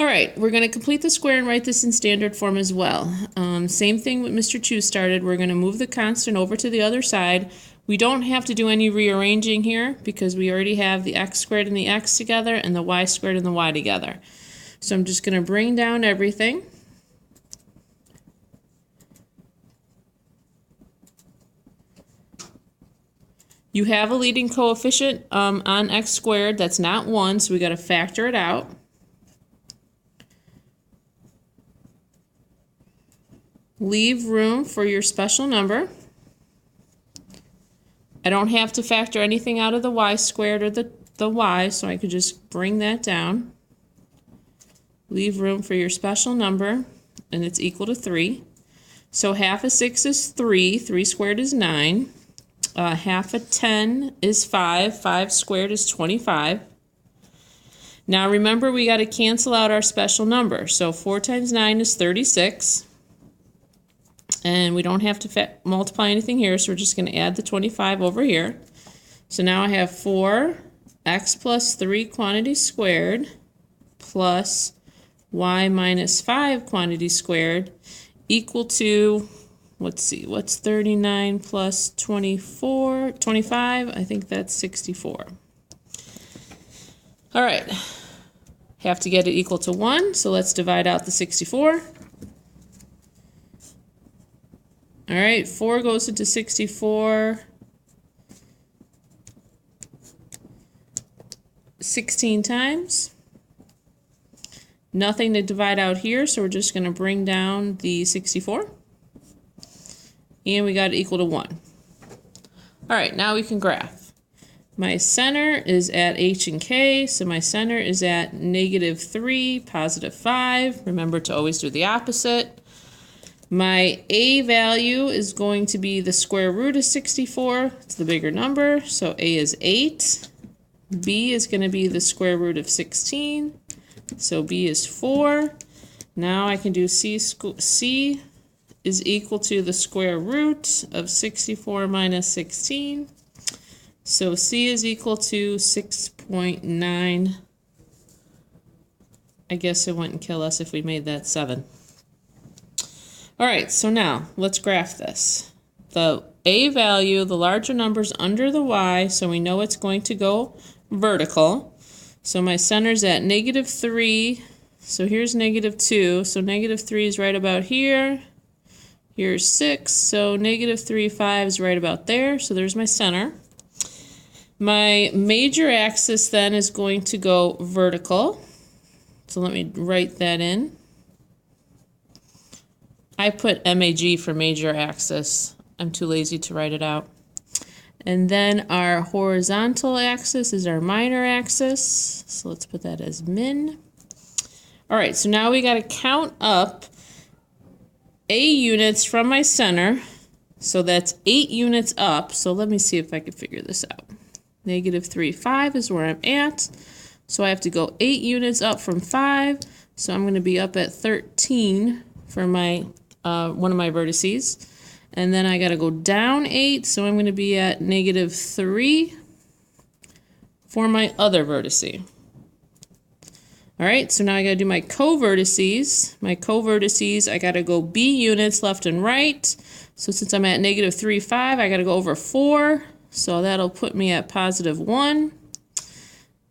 All right, we're going to complete the square and write this in standard form as well. Same thing with Mr. Chu started. We're going to move the constant over to the other side. We don't have to do any rearranging here because we already have the x squared and the x together and the y squared and the y together. So I'm just going to bring down everything. You have a leading coefficient on x squared that's not 1, so we got to factor it out. Leave room for your special number. I don't have to factor anything out of the y squared or the y, so I could just bring that down. Leave room for your special number, and it's equal to 3. So half of 6 is 3. 3 squared is 9. Half of 10 is 5. 5 squared is 25. Now remember, we got to cancel out our special number. So 4 times 9 is 36. And we don't have to multiply anything here, so we're just going to add the 25 over here. So now I have 4x plus 3 quantity squared plus y minus 5 quantity squared equal to, let's see, what's 39 plus 25? I think that's 64. All right, have to get it equal to 1, so let's divide out the 64. All right, 4 goes into 64 16 times. Nothing to divide out here, so we're just going to bring down the 64. And we got it equal to 1. All right, now we can graph. My center is at h and k, so my center is at -3, +5. Remember to always do the opposite. My a value is going to be the square root of 64. It's the bigger number, so a is 8. B is going to be the square root of 16, so b is 4. Now I can do c is equal to the square root of 64 minus 16. So c is equal to 6.9. I guess it wouldn't kill us if we made that 7. All right, so now let's graph this. The a value, the larger number's under the y, so we know it's going to go vertical. So my center's at -3, so here's -2, so -3 is right about here. Here's 6, so -3, 5 is right about there, so there's my center. My major axis then is going to go vertical, so let me write that in. I put MAG for major axis. I'm too lazy to write it out. And then our horizontal axis is our minor axis. So let's put that as min. All right, so now we got to count up A units from my center. So that's 8 units up. So let me see if I can figure this out. -3, 5 is where I'm at. So I have to go 8 units up from 5. So I'm going to be up at 13 for my one of my vertices. And then I got to go down 8, so I'm going to be at -3 for my other vertice. All right, so now I got to do my co-vertices. My co-vertices, I got to go B units left and right. So since I'm at -3, 5, I got to go over 4. So that'll put me at +1.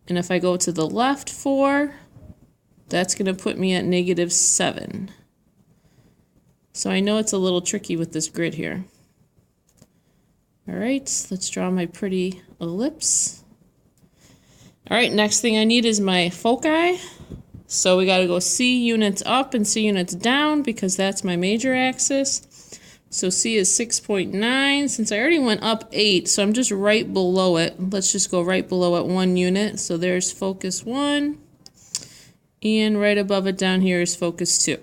And if I go to the left 4, that's going to put me at -7. So I know it's a little tricky with this grid here. All right, let's draw my pretty ellipse. All right, next thing I need is my foci. So we got to go C units up and C units down because that's my major axis. So C is 6.9. Since I already went up 8, so I'm just right below it. Let's just go right below it 1 unit. So there's focus 1. And right above it down here is focus 2.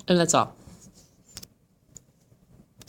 And that's all.